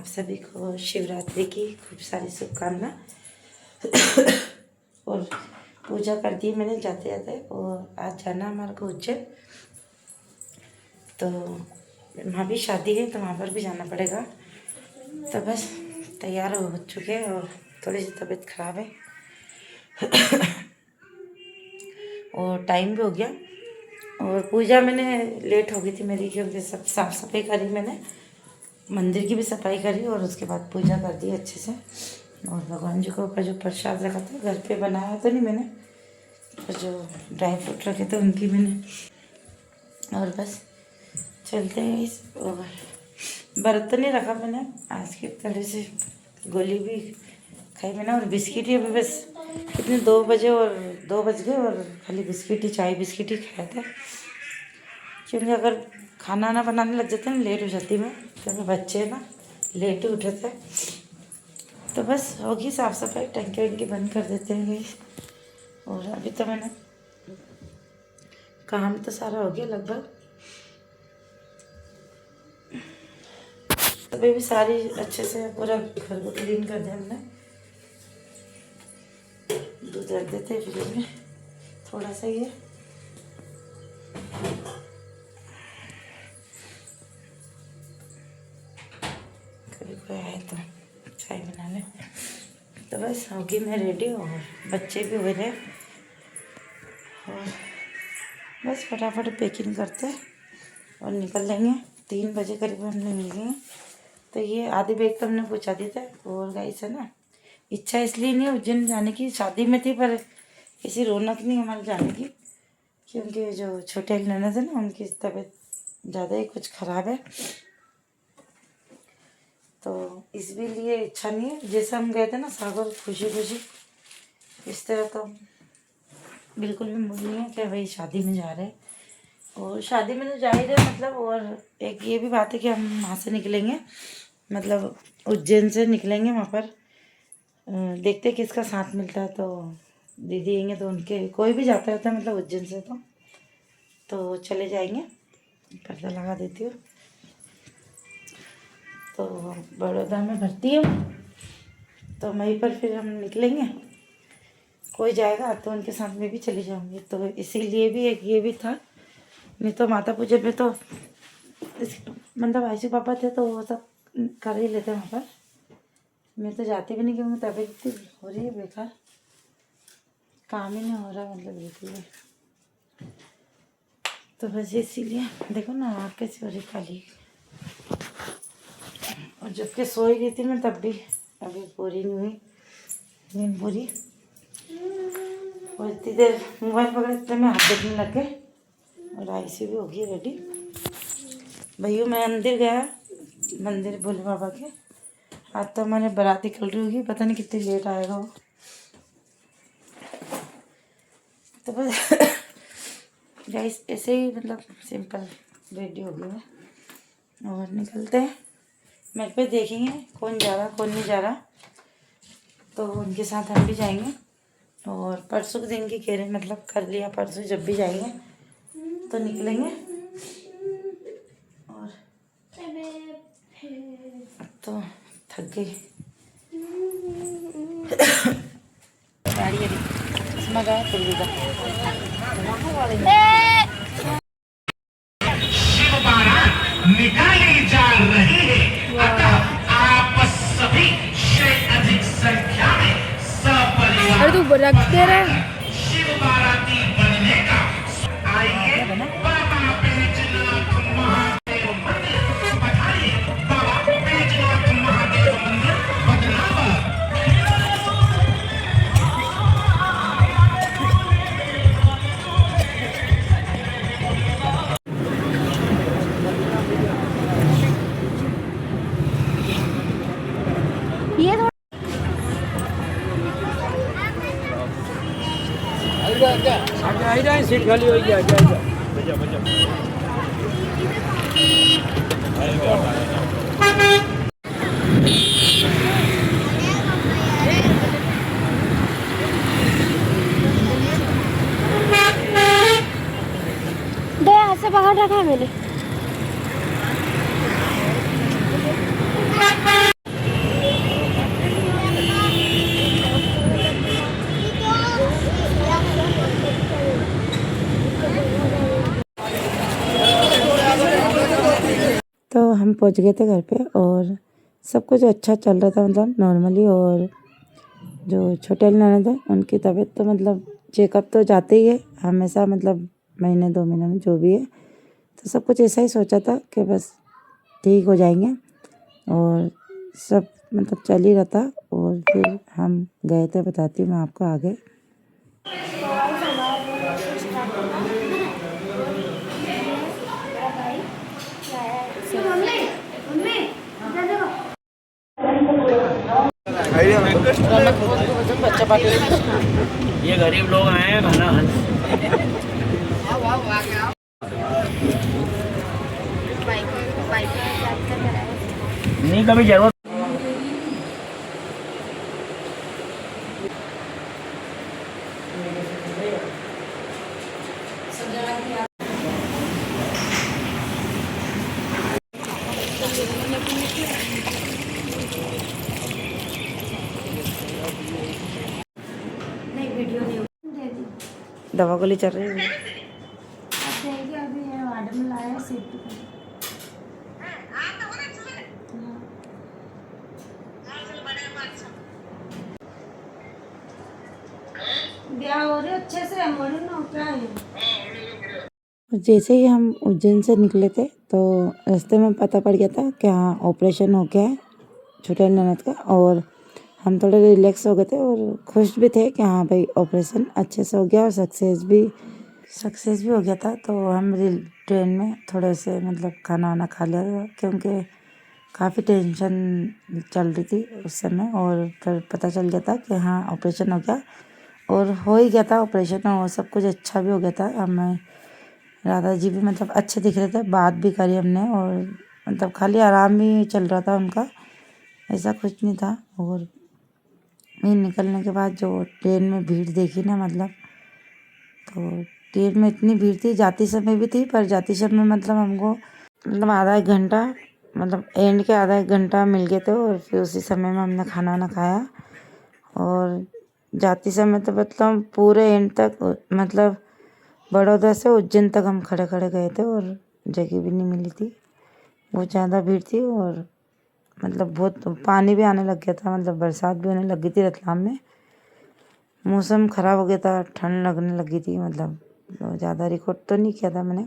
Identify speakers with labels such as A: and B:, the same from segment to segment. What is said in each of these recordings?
A: आप सभी को शिवरात्रि की खूब सारी शुभकामना। और पूजा कर दी मैंने जाते जाते, और आज जाना हमारे को उज्जैन, तो वहाँ भी शादी है तो वहाँ पर भी जाना पड़ेगा। तो बस तैयार हो चुके हैं और थोड़ी सी तबीयत खराब है और टाइम भी हो गया। और पूजा मैंने लेट हो गई थी मेरी, क्योंकि सब साफ़ सफाई करी मैंने, मंदिर की भी सफाई करी और उसके बाद पूजा कर दी अच्छे से। और भगवान जी को ऊपर जो प्रसाद रखा था घर पे बनाया तो नहीं मैंने, तो जो ड्राई फ्रूट रखे थे उनकी मैंने। और बस चलते हैं इस, और व्रत तो नहीं रखा मैंने आज की तरह से, गोली भी खाई मैंने और बिस्किट ही अभी बस कितने 2 बजे और 2 बज गए और खाली बिस्किट ही, चाय बिस्किट ही खाया था। क्योंकि अगर खाना ना बनाने लग जाते ना लेट हो जाती मैं, क्योंकि बच्चे ना लेट ही उठे थे। तो बस होगी साफ़ सफाई, टंकी वंकी बंद कर देते हैं गई। और अभी तो मैंने काम तो सारा हो गया लगभग, अभी भी सारी अच्छे से पूरा घर को क्लीन कर दिया हमने। दूध रख देते हैं फ्रिज में थोड़ा सा, ये कभी कोई आए तो चाय बना ले। तो बस होगी मैं रेडी और बच्चे भी हो रहे, और बस फटाफट पैकिंग करते और निकल लेंगे। 3 बजे करीब हमने मिल गए। तो ये आधी बैग तो हमने पहुँचा दी था। और गाइस है ना, इच्छा इसलिए नहीं उज्जैन जाने की, शादी में थी पर किसी रौनक नहीं हमारे जाने की, क्योंकि जो छोटे ननद है ना उनकी तबीयत ज़्यादा ही कुछ ख़राब है, तो इसलिए इच्छा नहीं है। जैसे हम गए थे ना सागर खुशी खुशी, इस तरह तो बिल्कुल भी मूड नहीं है कि भाई शादी में जा रहे हैं। और शादी में तो जा ही रहे मतलब, और एक ये भी बात है कि हम वहाँ से निकलेंगे, मतलब उज्जैन से निकलेंगे वहाँ पर, देखते किसका साथ मिलता है। तो दीदी आएंगे तो उनके, कोई भी जाता रहता है मतलब उज्जैन से, तो चले जाएंगे। पर्दा लगा देती हूँ। तो बड़ौदा में भर्ती हूँ, तो वहीं पर फिर हम निकलेंगे। कोई जाएगा तो उनके साथ में भी चली जाऊँगी, तो इसीलिए भी एक ये भी था। नहीं तो माता पूजा पे तो मतलब आयशु पापा थे तो वो सब कर ही लेते वहाँ पर। मैं तो जाती भी नहीं, क्योंकि तबीयत इतनी हो रही है बेकार, काम ही नहीं हो रहा मतलब बिल्कुल भी। तो बस इसीलिए देखो ना आँख कैसी हो रही काली, और जबकि सो ही रही थी मैं तब भी अभी पूरी नहीं हुई नींद पूरी। और इतनी देर मोबाइल पकड़े इतने में हाथ देखने लग गए, और आयशु भी होगी रेडी। भैया मैं मंदिर गया, मंदिर भोले बाबा के। आज तो हमारे बारात निकल रही होगी, पता नहीं कितनी लेट आएगा वो। तो बस गाइस ऐसे ही मतलब सिंपल रेडी हो गया और निकलते हैं। मेरे पे देखेंगे कौन जा रहा कौन नहीं जा रहा, तो उनके साथ हम भी जाएंगे। और परसों के दिन की कह रहे, मतलब कर लिया परसों जब भी जाएंगे तो निकलेंगे। और तो थक गई गाड़ी इसमें गया कुल्लू का
B: निकाली जा रही है, अतः आप सभी अधिक संख्या में सपरिवार
C: अरे तू रखते रहे
B: शिव बाराती बनने का आइए बाबा बैजनाथ महादेव मंदिर पधारिए। बाबा बैजनाथ महादेव मंदिर बदलावर।
C: ये थोड़ा
D: आगे सीट खाली हो गया
C: दो हाथ से पकड़ रखा है मैंने।
A: हम पहुंच गए थे घर पे और सब कुछ अच्छा चल रहा था मतलब नॉर्मली। और जो छोटे वाली ननद है उनकी तबीयत तो मतलब चेकअप तो जाते ही है हमेशा, मतलब महीने 2 महीने में जो भी है। तो सब कुछ ऐसा ही सोचा था कि बस ठीक हो जाएंगे और सब मतलब चल ही रहा था। और फिर हम गए थे, बताती हूँ मैं आपको आगे।
D: ये गरीब लोग आए हैं खाना खाने। नहीं कभी जरूरत।
A: दवा गोली चल रही है।
C: अच्छे से
A: जैसे ही हम उज्जैन से निकले थे तो रास्ते में पता पड़ गया था कि हाँ ऑपरेशन हो गया है छोटे ननद का। और हम थोड़े रिलैक्स हो गए थे और खुश भी थे कि हाँ भाई ऑपरेशन अच्छे से हो गया और सक्सेस भी हो गया था। तो हम ट्रेन में थोड़े से मतलब खाना वाना खा लिया था क्योंकि काफ़ी टेंशन चल रही थी उस समय। और फिर पता चल गया था कि हाँ ऑपरेशन हो गया और हो ही गया था ऑपरेशन और सब कुछ अच्छा भी हो गया था। हमें राधा जी भी मतलब अच्छे दिख रहे थे, बात भी करी हमने और मतलब खाली आराम ही चल रहा था उनका, ऐसा कुछ नहीं था। और निकलने के बाद जो ट्रेन में भीड़ देखी ना, मतलब तो ट्रेन में इतनी भीड़ थी, जाती समय भी थी पर जाती समय मतलब हमको मतलब आधा एक घंटा मतलब एंड के आधा एक घंटा मिल गए थे और फिर उसी समय में हमने खाना वाना खाया। और जाती समय तो मतलब पूरे एंड तक मतलब बड़ौदा से उज्जैन तक हम खड़े खड़े गए थे और जगह भी नहीं मिली थी, बहुत ज़्यादा भीड़ थी। और मतलब बहुत पानी भी आने लग गया था, मतलब बरसात भी होने लगी थी रतलाम में, मौसम ख़राब हो गया था, ठंड लगने लगी थी। मतलब ज़्यादा रिकॉर्ड तो नहीं किया था मैंने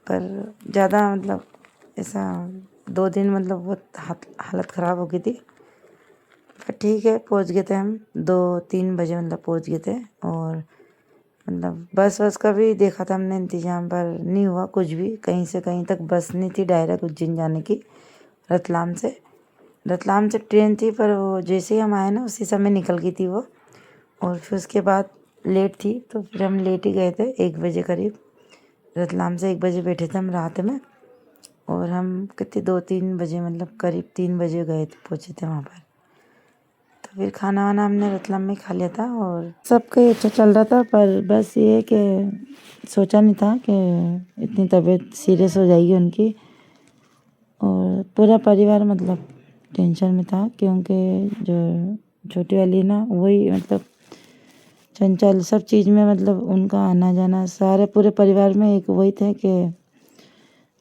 A: पर ज़्यादा मतलब ऐसा 2 दिन मतलब बहुत हालत ख़राब हो गई थी। पर ठीक है पहुंच गए थे हम 2-3 बजे मतलब पहुंच गए थे। और मतलब बस का भी देखा था हमने इंतज़ाम पर नहीं हुआ कुछ भी, कहीं से कहीं तक बस नहीं थी डायरेक्ट उज्जैन जाने की। रतलाम से ट्रेन थी पर वो जैसे ही हम आए ना उसी समय निकल गई थी वो। और फिर उसके बाद लेट थी तो फिर हम लेट ही गए थे 1 बजे करीब। रतलाम से 1 बजे बैठे थे हम रात में और हम कितने 2-3 बजे मतलब करीब 3 बजे गए थे, पहुँचे थे वहाँ पर। तो फिर खाना वाना हमने रतलाम में खा लिया था और सब कहीं अच्छा चल रहा था। पर बस ये कि सोचा नहीं था कि इतनी तबीयत सीरियस हो जाएगी उनकी। और पूरा परिवार मतलब टेंशन में था क्योंकि जो छोटी वाली ना वही मतलब चंचल सब चीज़ में मतलब उनका आना जाना सारे पूरे परिवार में एक वही थे कि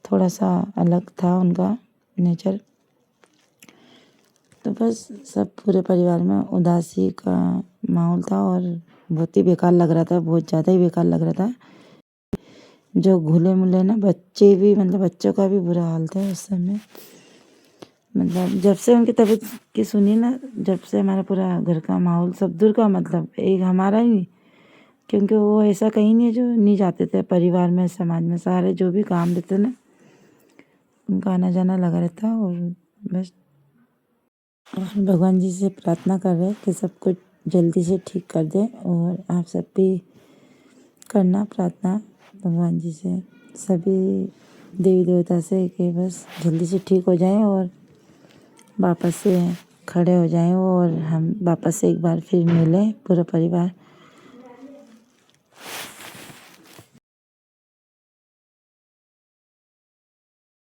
A: थोड़ा सा अलग था उनका नेचर। तो बस सब पूरे परिवार में उदासी का माहौल था और बहुत ही बेकार लग रहा था, बहुत ज़्यादा ही बेकार लग रहा था। जो घुले मुले ना बच्चे भी मतलब बच्चों का भी बुरा हाल था उस समय। मतलब जब से उनकी तबीयत की सुनी ना, जब से हमारा पूरा घर का माहौल सब दूर का मतलब एक हमारा ही नहीं, क्योंकि वो ऐसा कहीं नहीं है जो नहीं जाते थे परिवार में समाज में, सारे जो भी काम रहते ना उनका आना जाना लगा रहता। और बस भगवान जी से प्रार्थना कर रहे हैं कि सब कुछ जल्दी से ठीक कर दे। और आप सब भी करना प्रार्थना भगवान जी से, सभी देवी देवता से कि बस जल्दी से ठीक हो जाएं और वापस से खड़े हो जाएं और हम वापस से एक बार फिर मिलें पूरा परिवार।